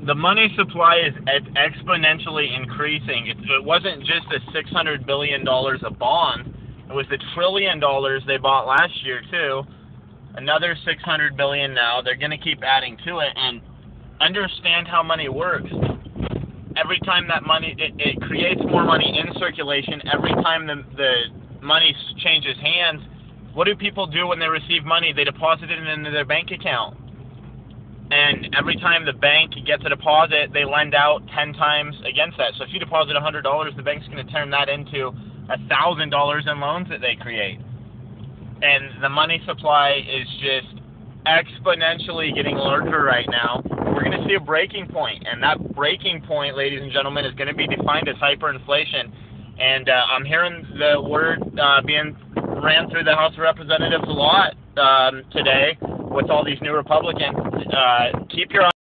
The money supply is exponentially increasing. It wasn't just the $600 billion of bonds. It was the $1 trillion they bought last year, too. Another $600 billion now. They're going to keep adding to it. And understand how money works. Every time that money, it creates more money in circulation. Every time the money changes hands, what do people do when they receive money? They deposit it into their bank account. And every time the bank gets a deposit, they lend out 10 times against that. So if you deposit $100, the bank's going to turn that into $1,000 in loans that they create. And the money supply is just exponentially getting larger right now. We're going to see a breaking point, and that breaking point, ladies and gentlemen, is going to be defined as hyperinflation. And I'm hearing the word being ran through the House of Representatives a lot today with all these new Republicans. Keep your